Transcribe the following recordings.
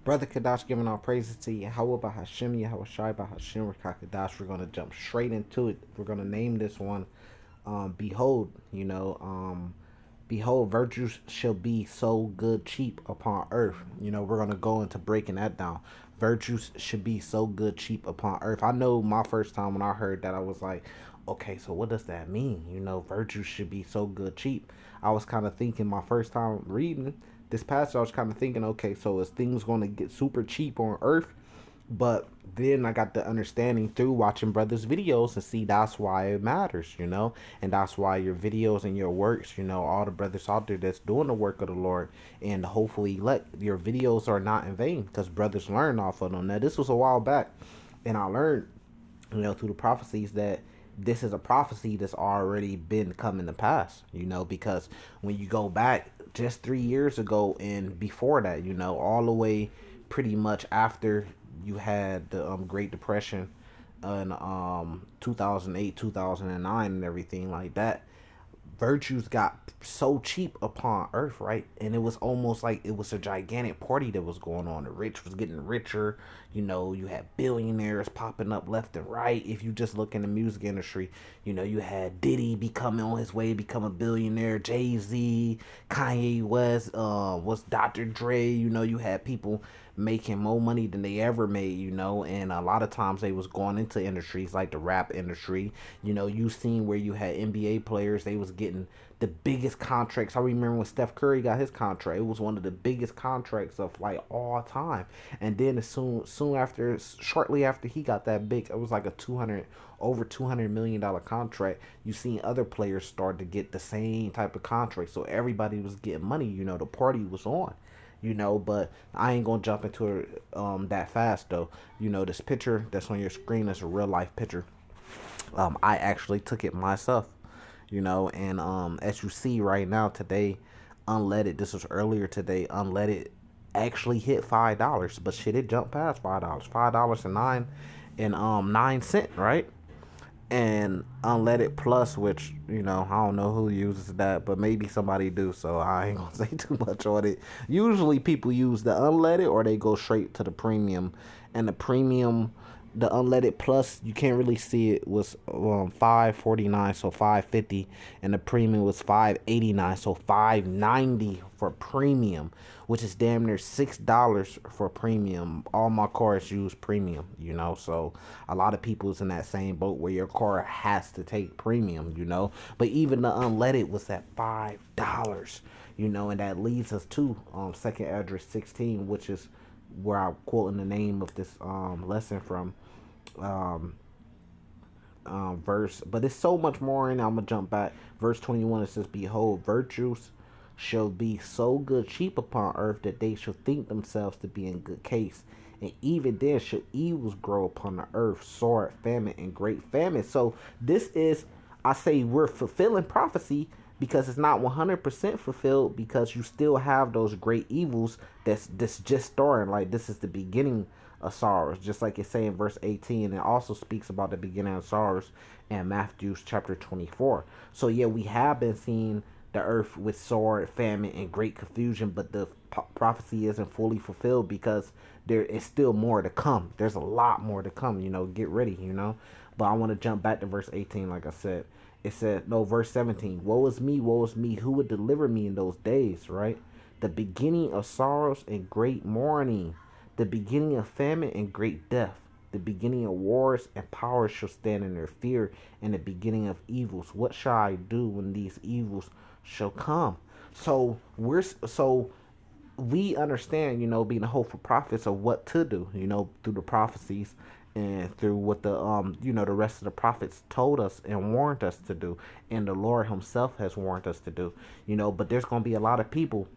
Brother Kadash giving all praises to Yahweh Bahashim, Yahweh Shai Bahashim, Kadash. We're going to jump straight into it. We're going to name this one, Behold, Behold, virtues shall be so good cheap upon earth. We're going to go into breaking that down. Virtues should be so good cheap upon earth. I know my first time when I heard that, I was like, okay, so what does that mean? Virtues should be so good cheap. I was kind of thinking my first time reading this passage, I was kind of thinking, okay, so is things going to get super cheap on earth? But then I got the understanding through watching brothers' videos and see that's why it matters. And that's why your videos and your works, all the brothers out there that's doing the work of the Lord, and hopefully let your videos are not in vain because brothers learn off of them. Now, this was a while back, and I learned, through the prophecies that this is a prophecy that's already been coming to pass, because when you go back just 3 years ago and before that, all the way pretty much after you had the Great Depression in 2008, 2009, and everything like that, virtues got so cheap upon earth, right? And it was almost like it was a gigantic party that was going on. The rich was getting richer. You had billionaires popping up left and right. If you just look in the music industry, you had Diddy becoming on his way to become a billionaire. Jay-Z, Kanye West, was Dr. Dre. You had people making more money than they ever made, and a lot of times they was going into industries like the rap industry. You seen where you had NBA players, they was getting the biggest contracts. I remember when Steph Curry got his contract, it was one of the biggest contracts of like all time. And then soon after, shortly after he got that big, it was like a over $200 million contract. You seen other players start to get the same type of contract, so everybody was getting money. The party was on. But I ain't gonna jump into it that fast though. This picture that's on your screen is a real life picture. I actually took it myself. And as you see right now today, unleaded. This was earlier today. Unleaded actually hit $5, but shit, it jumped past $5. $5 and 9 cent, right? And unleaded plus, which I don't know who uses that, but maybe somebody do, so I ain't gonna say too much on it. Usually people use the unleaded or they go straight to the premium. And the premium, the unleaded plus, you can't really see it, was 5.49, so 5.50, and the premium was 5.89, so 5.90 for premium, which is damn near $6 for premium. All my cars use premium, so a lot of people is in that same boat where your car has to take premium, but even the unleaded was at $5, and that leads us to second address 16, which is where I'm quoting the name of this lesson from, um, verse, but it's so much more in it. I'm gonna jump back. Verse 21, it says, Behold, virtues shall be so good cheap upon earth that they shall think themselves to be in good case. And even then shall evils grow upon the earth, sword, famine, and great famine. So this is, I say, we're fulfilling prophecy because it's not 100% fulfilled, because you still have those great evils that's just starting. Like, this is the beginning of sorrows, just like it say in verse 18. It also speaks about the beginning of sorrows in Matthew chapter 24. So yeah, we have been seeing the earth with sword, famine, and great confusion, but the prophecy isn't fully fulfilled because there is still more to come. There's a lot more to come. Get ready. But I want to jump back to verse 18. Like I said, it said, no, verse 17. Woe is me, woe is me. Who would deliver me in those days? Right, the beginning of sorrows and great mourning, the beginning of famine and great death, the beginning of wars and powers shall stand in their fear, and the beginning of evils. What shall I do when these evils shall come? So we understand, being the hopeful prophets of what to do, through the prophecies and through what the the rest of the prophets told us and warned us to do, and the Lord Himself has warned us to do. But there's gonna be a lot of people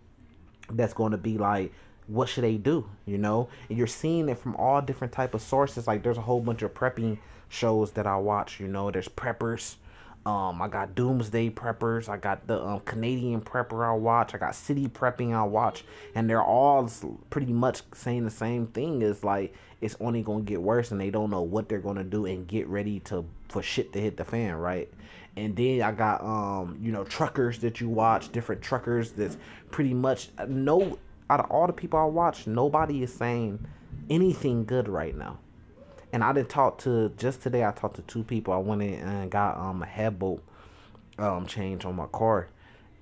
that's going to be like, what should they do? And you're seeing it from all different type of sources. Like, there's a whole bunch of prepping shows that I watch. There's preppers. I got doomsday preppers. I got the Canadian prepper I watch. I got city prepping I watch, and they're all pretty much saying the same thing. Is like, it's only gonna get worse, and they don't know what they're gonna do and get ready to for shit to hit the fan, right? And then I got truckers that you watch, different truckers that's pretty much no out of all the people I watch, nobody is saying anything good right now. And I did talk to just today. I talked to two people. I went in and got a headbolt change on my car,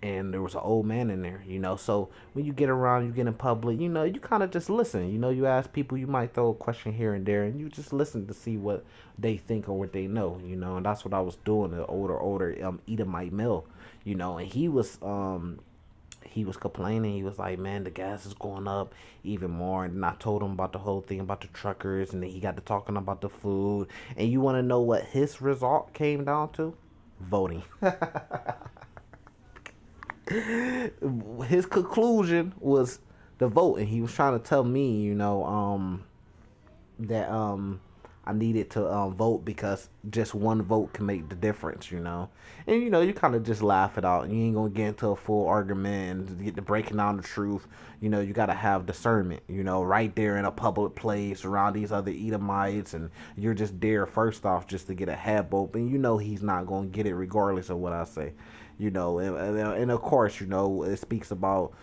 and there was an old man in there. So when you get around, you get in public, you kind of just listen. You ask people, you might throw a question here and there, and you just listen to see what they think or what they know. And that's what I was doing. The older Edomite male, and he was complaining. He was like, "Man, the gas is going up even more." And I told him about the whole thing about the truckers, and then he got to talking about the food. And you want to know what his result came down to? Voting. His conclusion was the vote, and he was trying to tell me, that I needed to vote because just one vote can make the difference. And you kind of just laugh it out, and you ain't gonna get into a full argument and get to breaking down the truth. You gotta have discernment. Right there in a public place around these other Edomites, and you're just there first off just to get a head vote, and he's not gonna get it regardless of what I say. And of course, it speaks about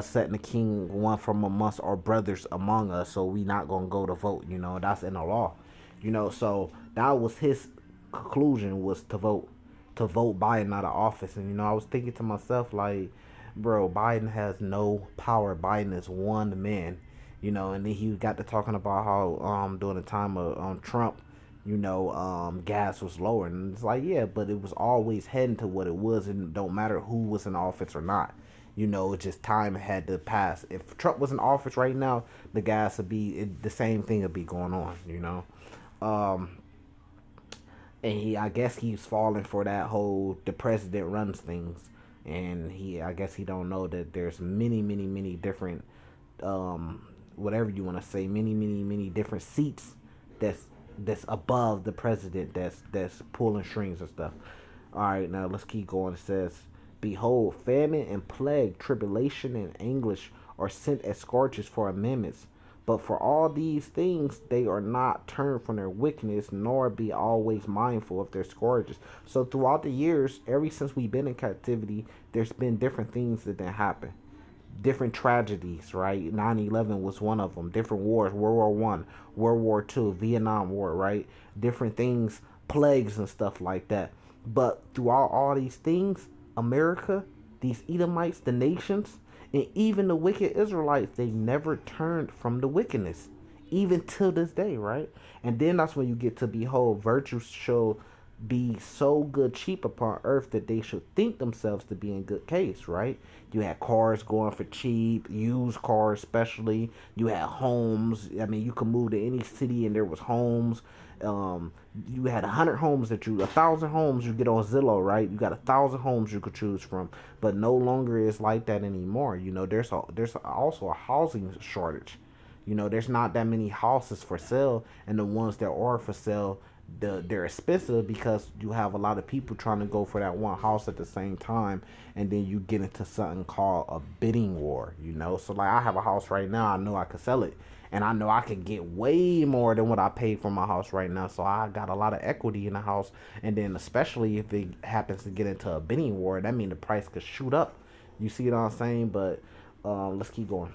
setting the king one from amongst our brothers among us, so we not gonna go to vote. That's in the law. So that was his conclusion, was to vote Biden out of office. And I was thinking to myself, like, bro, Biden has no power. Biden is one man. And then he got to talking about how during the time of Trump, gas was lower, and it's like, yeah, but it was always heading to what it was, and it don't matter who was in office or not. It's just time had to pass. If Trump was in office right now, the gas would be the same thing would be going on. Um, and I guess he's falling for that whole the president runs things, and I guess he don't know that there's many, many, many different, whatever you want to say, many, many, many different seats that's that's above the president, that's pulling strings and stuff. All right, now let's keep going. It says, "Behold, famine and plague, tribulation and anguish are sent as scourges for amendments. But for all these things they are not turned from their wickedness, nor be always mindful of their scourges." So throughout the years, ever since we've been in captivity, there's been different things that didn't happen. Different tragedies, right? 9/11 was one of them. Different wars, World War I, World War II, Vietnam War, right? Different things, plagues and stuff like that. But throughout all these things, America, these Edomites, the nations, and even the wicked Israelites, they never turned from the wickedness, even till this day, right? And then that's when you get to, behold, virtue shall be so good cheap upon earth that they should think themselves to be in good case, right? You had cars going for cheap, used cars especially. You had homes. I mean, you could move to any city and there was homes. You had 100 homes 1,000 homes you get on Zillow, right? You got 1,000 homes you could choose from, but no longer is like that anymore. There's also a housing shortage. There's not that many houses for sale, and the ones that are for sale, they're expensive because you have a lot of people trying to go for that one house at the same time, and then you get into something called a bidding war. So like, I have a house right now, I know I could sell it, and I know I could get way more than what I paid for my house right now, so I got a lot of equity in the house. And then especially if it happens to get into a bidding war, that means the price could shoot up. You see what I'm saying? But let's keep going.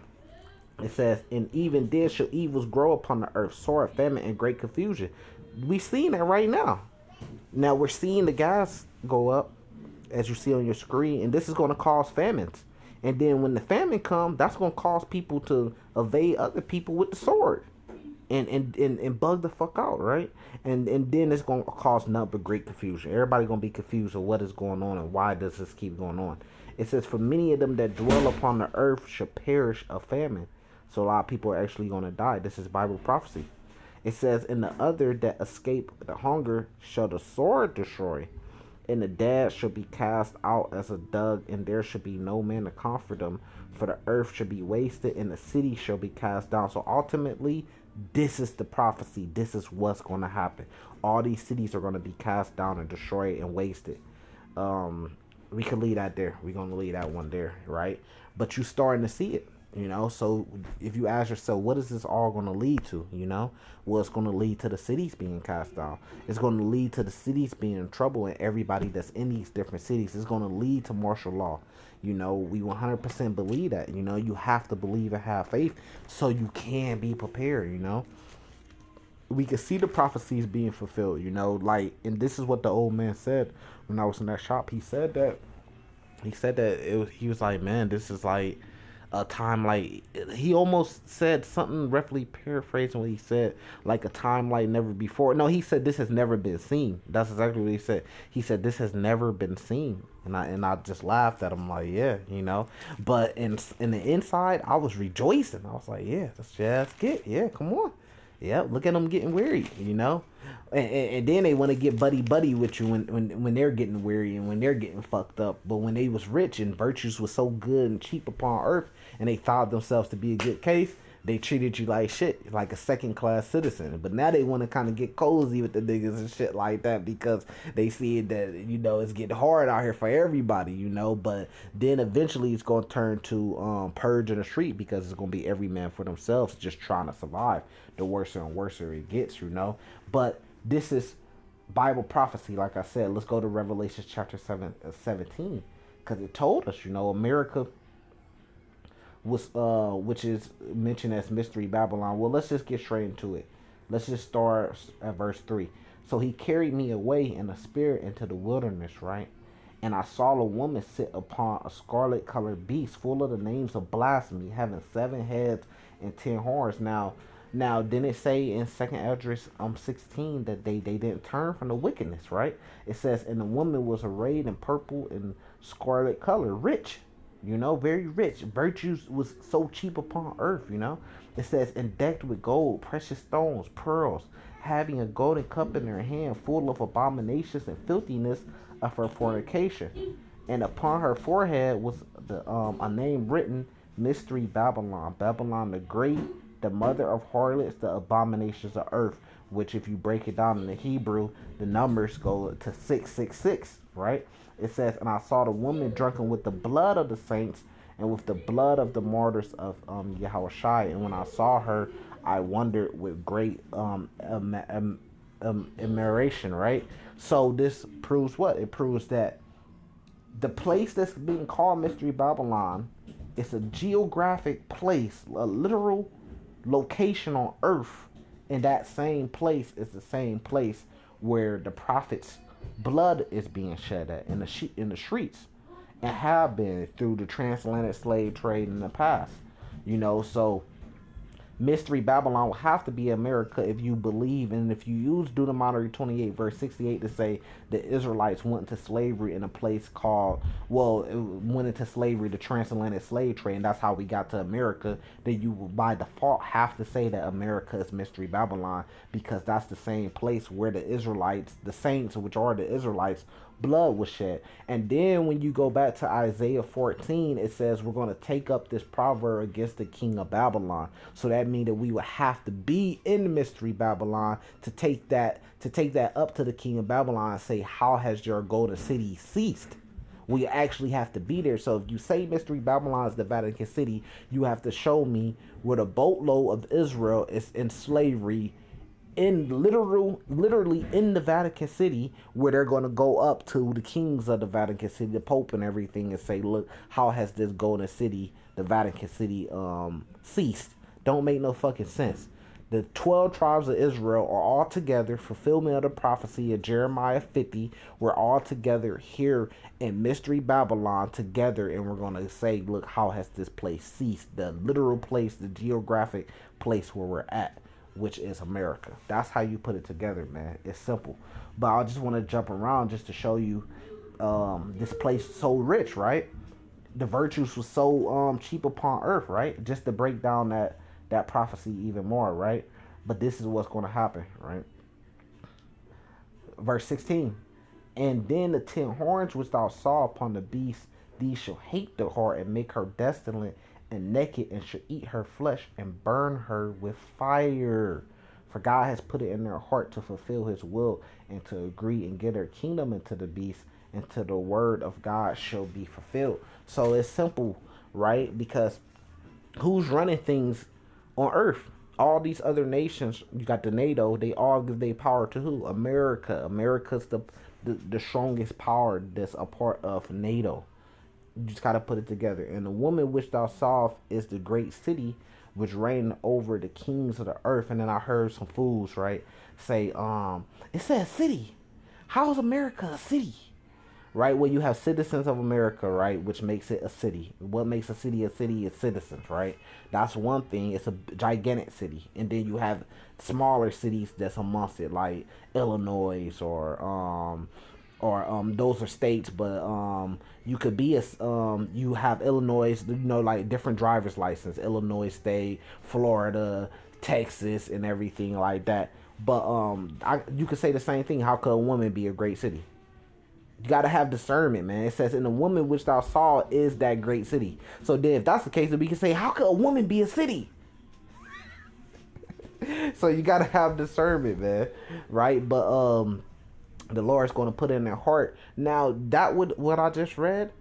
It says, "And even then shall evils grow upon the earth, sword, famine, and great confusion." We seeing that right now. Now we're seeing the gas go up, as you see on your screen, and this is going to cause famines. And then when the famine comes, that's going to cause people to evade other people with the sword, and bug the fuck out, right? And then it's going to cause nothing but great confusion. Everybody going to be confused of what is going on and why does this keep going on. It says, "For many of them that dwell upon the earth shall perish of famine." So a lot of people are actually going to die. This is Bible prophecy. It says, "In the other that escape the hunger shall the sword destroy, and the dead shall be cast out as a dug, and there shall be no man to comfort them. For the earth shall be wasted, and the city shall be cast down." So ultimately, this is the prophecy. This is what's going to happen. All these cities are going to be cast down and destroyed and wasted. We can leave that there. We're going to leave that one there, right? But you're starting to see it. So if you ask yourself, what is this all going to lead to? Well, it's going to lead to the cities being cast down. It's going to lead to the cities being in trouble, and everybody that's in these different cities. It's going to lead to martial law. We 100% believe that. You have to believe and have faith so you can be prepared. We can see the prophecies being fulfilled. And this is what the old man said when I was in that shop. He said that he was like, man, this is like a time like, he almost said something, roughly paraphrasing what he said, like a time like never before. No, he said this has never been seen. That's exactly what he said. He said this has never been seen, and I just laughed at him like, yeah, But in the inside, I was rejoicing. I was like, yeah, that's just it. Yeah, come on. Yeah, look at them getting weary. And then they want to get buddy with you when they're getting weary and when they're getting fucked up. But when they was rich and virtues was so good and cheap upon earth, and they thought themselves to be a good case, they treated you like shit, like a second class citizen. But now they want to kind of get cozy with the niggas and shit like that because they see that it's getting hard out here for everybody. But then eventually it's gonna turn to purge in the street because it's gonna be every man for themselves, just trying to survive. The worse and worse it gets. But this is Bible prophecy, like I said. Let's go to Revelation chapter 17, because it told us, America was which is mentioned as mystery Babylon. Well, let's just get straight into it. Let's just start at verse 3. So he carried me away in a spirit into the wilderness, right? And I saw a woman sit upon a scarlet colored beast full of the names of blasphemy, having 7 heads and 10 horns. Now, didn't it say in 2nd Esdras 16 that they didn't turn from the wickedness, right? It says, and the woman was arrayed in purple and scarlet color, rich, very rich. Virtues was so cheap upon earth. It says, and decked with gold, precious stones, pearls, having a golden cup in her hand, full of abominations and filthiness of her fornication. And upon her forehead was a name written, Mystery Babylon, Babylon the Great, the mother of harlots, the abominations of earth. Which, if you break it down in the Hebrew, the numbers go to 666, right? It says, and I saw the woman drunken with the blood of the saints and with the blood of the martyrs of Yahushua. And when I saw her, I wondered with great admiration, right? So this proves what? It proves that the place that's being called Mystery Babylon is a geographic place, a literal location on earth. And that same place is the same place where the prophets' blood is being shed at in the streets, and have been through the transatlantic slave trade in the past. So Mystery Babylon will have to be America if you believe, and if you use Deuteronomy 28 verse 68 to say the Israelites went into slavery in a place called, it went into slavery, the transatlantic slave trade, and that's how we got to America, then you will by default have to say that America is Mystery Babylon, because that's the same place where the Israelites, the saints, which are the Israelites, blood was shed. And then when you go back to Isaiah 14, it says we're going to take up this proverb against the king of Babylon. So that means that we would have to be in Mystery Babylon to take that up to the king of Babylon and say, how has your golden city ceased? We actually have to be there. So if you say Mystery Babylon is the Vatican City, you have to show me where the boatload of Israel is in slavery, in literally in the Vatican City, where they're going to go up to the kings of the Vatican City, the Pope and everything, and say, look, how has this golden city, the Vatican City, ceased? Don't make no fucking sense. The 12 tribes of Israel are all together, fulfillment of the prophecy of Jeremiah 50. We're all together here in Mystery Babylon together, and we're going to say, look, how has this place ceased? The literal place, the geographic place where we're at, which is America. That's how you put it together, man. It's simple. But I just want to jump around just to show you this place so rich, right? The virtues was so cheap upon earth, right? Just to break down that prophecy even more, right? But this is what's going to happen, right? Verse 16. And then the 10 horns which thou saw upon the beast, these shall hate the heart and make her desolate and naked, and shall eat her flesh and burn her with fire. For God has put it in their heart to fulfill his will and to agree and get her kingdom into the beast, and to the word of God shall be fulfilled. So it's simple, right? Because Who's running things on Earth? All these other nations, you got the NATO, they all give their power to who? America. America's the strongest power that's a part of NATO. You just gotta put it together. And the woman which thou sawest is the great city which reigned over the kings of the earth. And then I heard some fools, right, say, it says city. How is America a city? Right? Well, you have citizens of America, right, which makes it a city. What makes a city is citizens, right? That's one thing. It's a gigantic city, and then you have smaller cities that's amongst it, like Illinois or those are states, but you could be a you have Illinois, like different driver's license, Illinois state, Florida, Texas, and everything like that. But you could say the same thing. How could a woman be a great city? You gotta have discernment, man. It says, "In the woman which thou saw is that great city." So then, if that's the case, then we can say, "How could a woman be a city?" So you gotta have discernment, man, right? But the Lord's gonna put it in their heart. Now that would what I just read,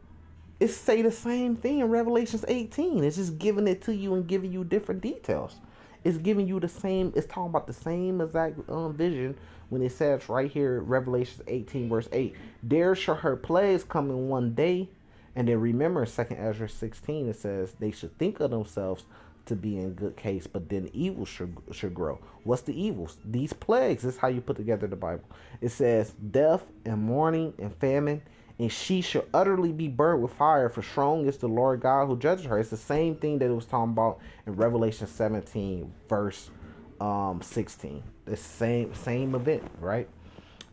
it say the same thing in Revelations 18. It's just giving it to you and giving you different details. It's giving you the same. It's talking about the same exact vision when it says right here, Revelations 18 verse 8. There shall her plagues come in one day, and then remember, Second Ezra 16, it says they should think of themselves to be in good case, but then evil should grow. What's the evils? These plagues. This is how you put together the Bible. It says death and mourning and famine, and she shall utterly be burnt with fire, for strong is the Lord God who judges her. It's the same thing that it was talking about in Revelation 17 verse 16. The same event, right?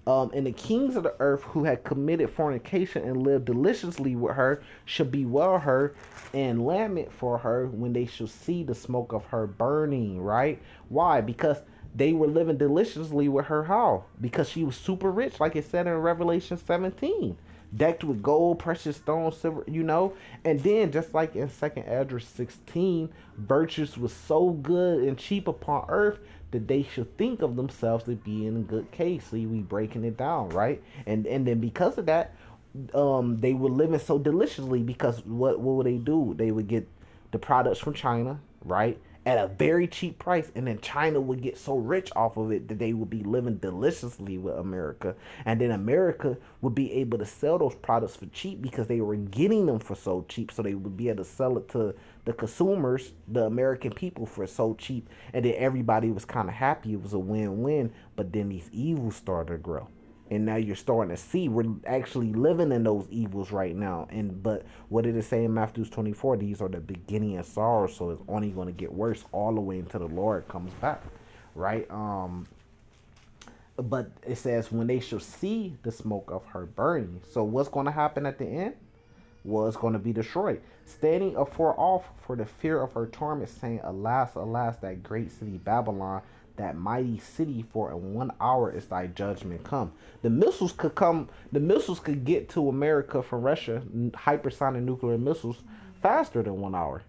And the kings of the earth who had committed fornication and lived deliciously with her shall bewail her and lament for her when they shall see the smoke of her burning, right? Why? Because they were living deliciously with her. How? Because she was super rich, like it said in Revelation 17. Decked with gold, precious stones, silver, And then, just like in 2nd Ezra 16, virtues was so good and cheap upon earth that they should think of themselves to be in good case. See, we breaking it down, right? And then because of that, they were living so deliciously, because what would they do? They would get the products from China, right, at a very cheap price, and then China would get so rich off of it that they would be living deliciously with America, and then America would be able to sell those products for cheap because they were getting them for so cheap, so they would be able to sell it to the consumers, the American people, for so cheap, and then everybody was kind of happy. It was a win-win. But then these evils started to grow, and now you're starting to see we're actually living in those evils right now. And but what did it say in Matthew 24? These are the beginning of sorrow, so it's only going to get worse all the way until the Lord comes back, right? But it says when they shall see the smoke of her burning. So what's going to happen at the end? Was going to be destroyed, standing afar off for the fear of her torment, saying, "Alas, alas, that great city Babylon, that mighty city, for in 1 hour is thy judgment come." The missiles could come. The missiles could get to America from Russia, hypersonic nuclear missiles, faster than 1 hour.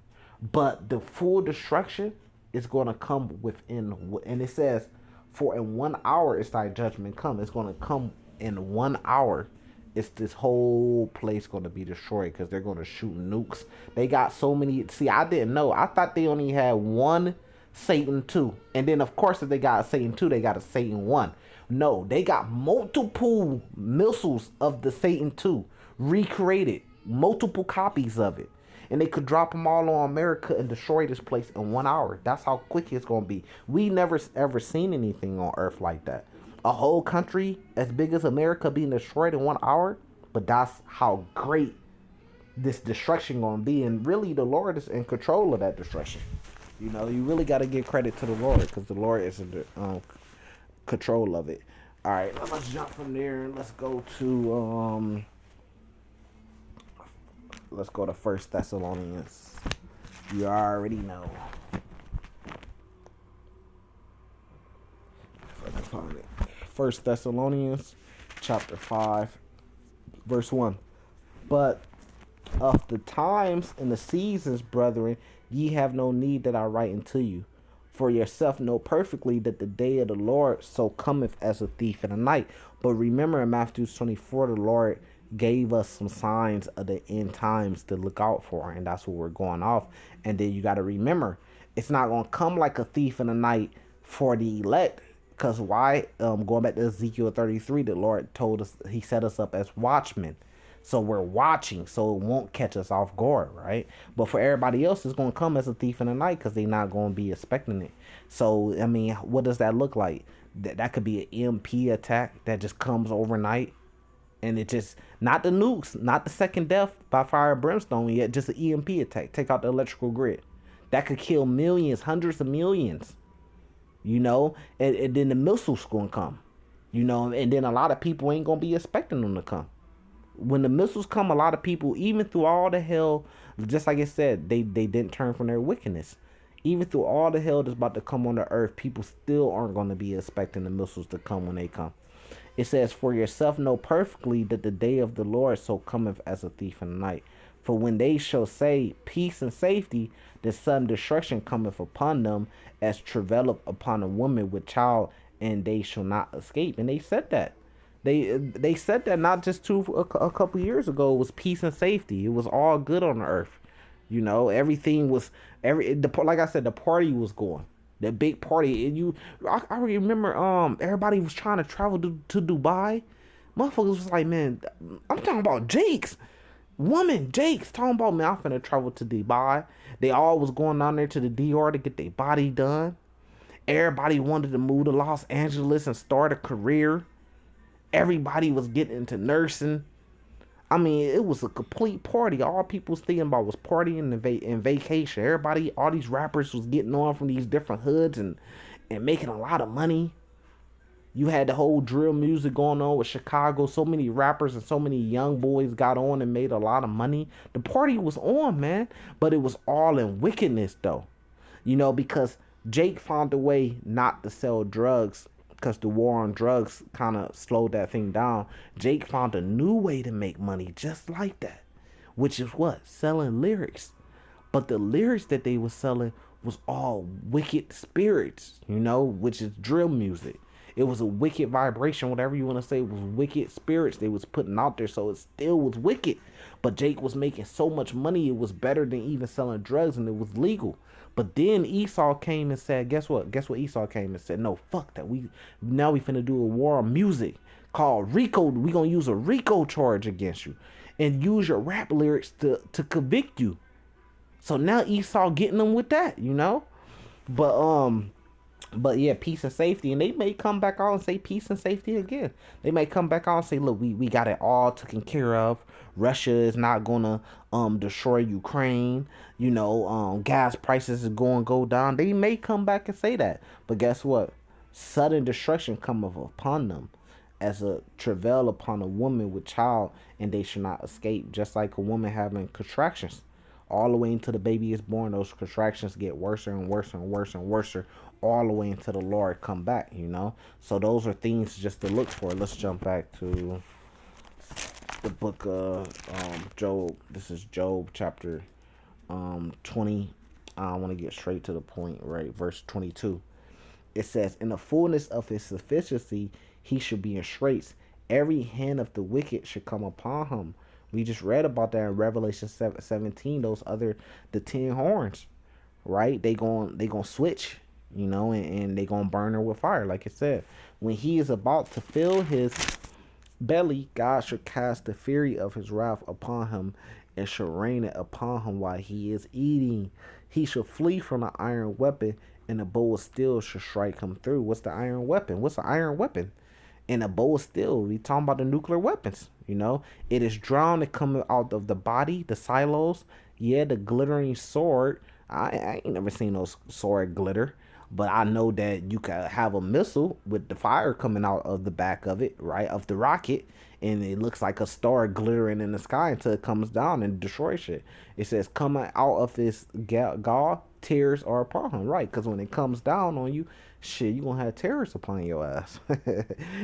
But the full destruction is going to come within. And it says, "For in 1 hour is thy judgment come." It's going to come in 1 hour. It's this whole place going to be destroyed because they're going to shoot nukes. They got so many. See, I didn't know. I thought they only had one Satan 2. And then, of course, if they got a Satan 2, they got a Satan 1. No, they got multiple missiles of the Satan 2 recreated, multiple copies of it. And they could drop them all on America and destroy this place in 1 hour. That's how quick it's going to be. We never ever seen anything on Earth like that. A whole country as big as America being destroyed in 1 hour. But that's how great this destruction going to be. And really, the Lord is in control of that destruction. You really got to give credit to the Lord, because the Lord is in control of it. All right, let's jump from there and let's go to 1 Thessalonians. You already know. If I can find it. 1 Thessalonians chapter 5 verse 1. But of the times and the seasons, brethren, ye have no need that I write unto you. For yourself know perfectly that the day of the Lord so cometh as a thief in the night. But remember in Matthew 24, the Lord gave us some signs of the end times to look out for, and that's what we're going off. And then you got to remember, it's not going to come like a thief in the night for the elect. Because why? Going back to Ezekiel 33, the Lord told us, He set us up as watchmen. So we're watching, so it won't catch us off guard, right? But for everybody else, it's going to come as a thief in the night because they're not going to be expecting it. So, I mean, what does that look like? That could be an MP attack that just comes overnight. And it just, not the nukes, not the second death by fire and brimstone yet, just an EMP attack. Take out the electrical grid. That could kill millions, hundreds of millions, and then the missiles going to come, and then a lot of people ain't going to be expecting them to come. When the missiles come, a lot of people, even through all the hell, just like I said, they didn't turn from their wickedness. Even through all the hell that's about to come on the earth, people still aren't going to be expecting the missiles to come when they come. It says, "For yourself know perfectly that the day of the Lord so cometh as a thief in the night. For when they shall say peace and safety, the sudden destruction cometh upon them as travaileth upon a woman with child, and they shall not escape." And they said that. They said that not just a couple years ago. It was peace and safety. It was all good on the earth. Everything was like I said, the party was going. The big party. And I remember everybody was trying to travel to Dubai. Motherfuckers was like, man, I'm talking about Jake's talking about, man, I'm finna travel to Dubai. They all was going down there to the DR to get their body done. Everybody wanted to move to Los Angeles and start a career. Everybody was getting into nursing. I mean, it was a complete party. All people was thinking about was partying and vacation. Everybody, all these rappers was getting on from these different hoods and making a lot of money. You had the whole drill music going on with Chicago. So many rappers and so many young boys got on and made a lot of money. The party was on, man. But it was all in wickedness, though. Because Jake found a way not to sell drugs because the war on drugs kind of slowed that thing down. Jake found a new way to make money just like that, which is what? Selling lyrics. But the lyrics that they were selling was all wicked spirits, which is drill music. It was a wicked vibration, whatever you want to say. It was wicked spirits they was putting out there, so it still was wicked. But Jake was making so much money, it was better than even selling drugs, and it was legal. But then Esau came and said, guess what? Guess what Esau came and said? No, fuck that. We finna do a war on music called RICO. We gonna use a RICO charge against you and use your rap lyrics to convict you. So now Esau getting them with that, But yeah, peace and safety. And they may come back out and say peace and safety again. They may come back out and say, look, we got it all taken care of. Russia is not gonna destroy Ukraine. Gas prices is going to go down. They may come back and say that. But guess what? Sudden destruction cometh upon them as a travail upon a woman with child, and they shall not escape. Just like a woman having contractions. All the way until the baby is born, those contractions get worse and worse and worse and worse, all the way until the Lord come back, So those are things just to look for. Let's jump back to the book of Job. This is Job chapter 20. I want to get straight to the point, right? Verse 22. It says, "In the fullness of his sufficiency, he should be in straits. Every hand of the wicked should come upon him." We just read about that in Revelation 17. The 10 horns, right? They gonna switch, and they gonna burn her with fire, like it said. When he is about to fill his belly, God shall cast the fury of his wrath upon him, and shall rain it upon him while he is eating. He shall flee from the iron weapon, and the bow of steel shall strike him through. What's the iron weapon? What's the iron weapon? And a bow of steel. We talking about the nuclear weapons. It is drawn and coming out of the body, the silos. Yeah, the glittering sword. I ain't never seen no sword glitter, but I know that you could have a missile with the fire coming out of the back of it, right, of the rocket, and it looks like a star glittering in the sky until it comes down and destroys shit. It says coming out of his gall, tears are upon him, right? Because when it comes down on you, shit, you gonna have terrorists upon your ass.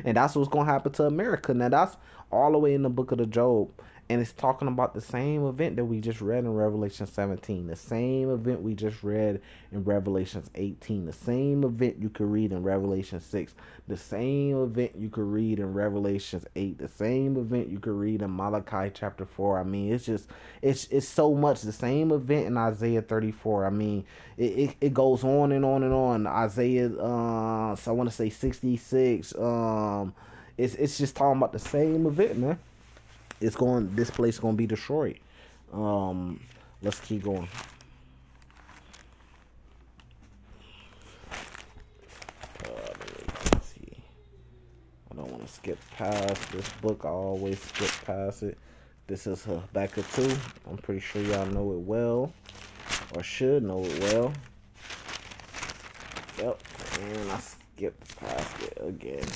And that's what's gonna happen to America. Now that's all the way in the book of the Job. And it's talking about the same event that we just read in Revelation 17, the same event we just read in Revelation 18, the same event you could read in Revelation 6, the same event you could read in Revelation 8, the same event you could read in Malachi chapter 4. I mean, it's just, it's so much. The same event in Isaiah 34. I mean, it goes on and on and on. Isaiah, so I want to say 66. It's just talking about the same event, man. This place gonna be destroyed. Um, let's keep going. Let's see. I don't want to skip past this book. I always skip past it. This is Habakkuk 2. I'm pretty sure y'all know it well, or should know it well. Yep, and I skipped past it again.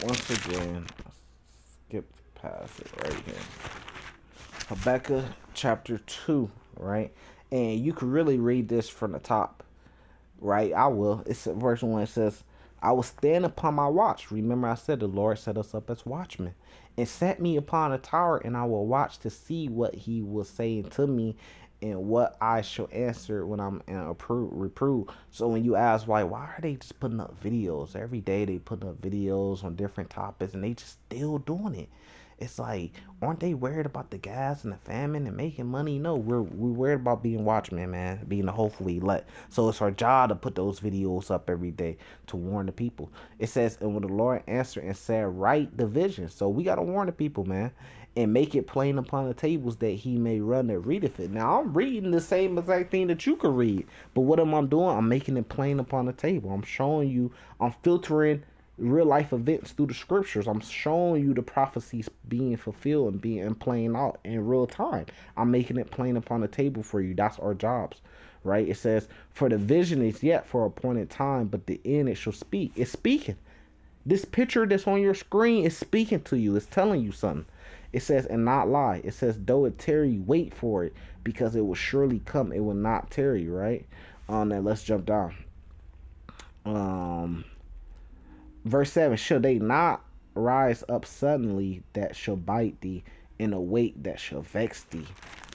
Once again, I skipped past it right here. Habakkuk chapter 2, right? And you can really read this from the top, right? I will. It's verse 1. It says, I will stand upon my watch. Remember, I said the Lord set us up as watchmen and set me upon a tower, and I will watch to see what he will say to me and what I shall answer when I'm in a reprove. So when you ask why are they just putting up videos every day? They putting up videos on different topics, and they just still doing it. It's like, aren't they worried about the gas and the famine and making money? No, we're worried about being watchmen, man, being the hopefully elect. So it's our job to put those videos up every day to warn the people. It says, and when the Lord answered and said, write the vision. So we gotta warn the people, man, and make it plain upon the tables that he may run that readeth it. Now I'm reading the same exact thing that you could read, but what am I doing? I'm making it plain upon the table. I'm showing you. I'm filtering real life events through the scriptures. I'm showing you the prophecies being fulfilled and being playing out in real time. I'm making it plain upon the table for you. That's our jobs, right? It says, for the vision is yet for appointed time, but the end it shall speak. It's speaking. This picture that's on your screen is speaking to you. It's telling you something. It says, and not lie. It says, though it tarry, wait for it, because it will surely come. It will not tarry, right? Now let's jump down. Um, Verse 7, shall they not rise up suddenly that shall bite thee, and await that shall vex thee,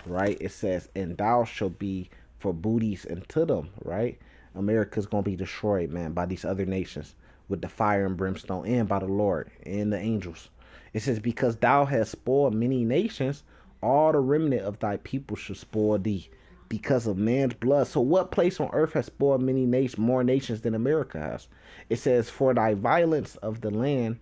right? It says, and thou shalt be for booties unto them, right? America's going to be destroyed, man, by these other nations with the fire and brimstone, and by the Lord and the angels. It says, because thou hast spoiled many nations, all the remnant of thy people shall spoil thee because of man's blood. So what place on earth has spoiled many nations, more nations than America has? It says, for thy violence of the land,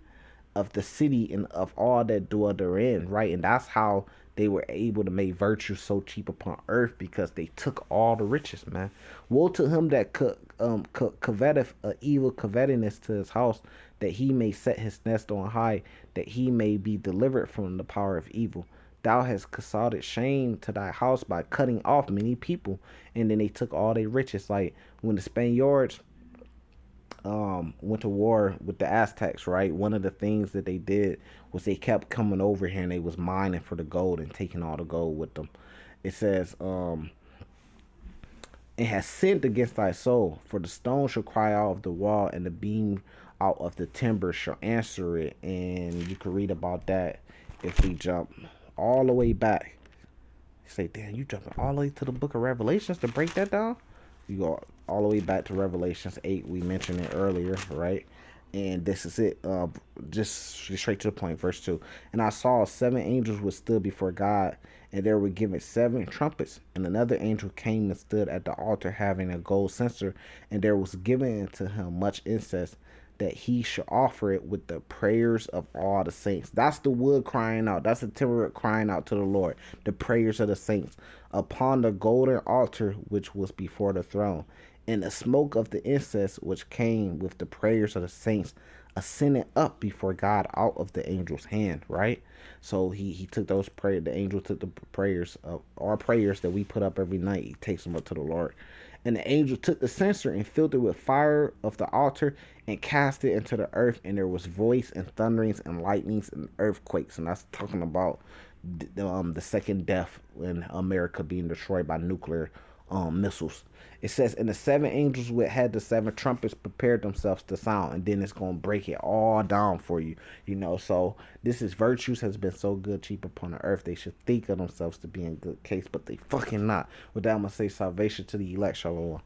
of the city, and of all that dwell therein, right? And that's how they were able to make virtue so cheap upon earth, because they took all the riches, man. Woe to him that coveteth evil covetousness to his house, that he may set his nest on high, that he may be delivered from the power of evil. Thou hast caused shame to thy house by cutting off many people, and then they took all their riches. Like when the Spaniards went to war with the Aztecs, right? One of the things that they did was they kept coming over here and they was mining for the gold and taking all the gold with them. It says, it has sinned against thy soul, for the stone shall cry out of the wall, and the beam out of the timber shall answer it. And you can read about that if we jump all the way back. You say, damn, you jumping all the way to the book of Revelations to break that down? You go all the way back to Revelations 8. We mentioned it earlier, right? And this is it. Just straight to the point. Verse 2. And I saw 7 angels which stood before God, and they were given 7 trumpets. And another angel came and stood at the altar, having a gold censer, and there was given unto him much incense, that he should offer it with the prayers of all the saints. That's the wood crying out. That's the timber crying out to the Lord. The prayers of the saints upon the golden altar which was before the throne. And the smoke of the incense which came with the prayers of the saints ascended up before God out of the angel's hand, right? So he took those prayers. The angel took the prayers of our prayers that we put up every night. He takes them up to the Lord. And the angel took the censer and filled it with fire of the altar and cast it into the earth. And there was voice and thunderings and lightnings and earthquakes. And that's talking about the second death in America being destroyed by nuclear missiles. It says, and the seven angels which had the seven trumpets prepared themselves to sound, and then it's gonna break it all down for you. So this is virtues has been so good, cheap upon the earth. They should think of themselves to be in good case, but they fucking not. With that, I'm gonna say salvation to the elect. Shalom.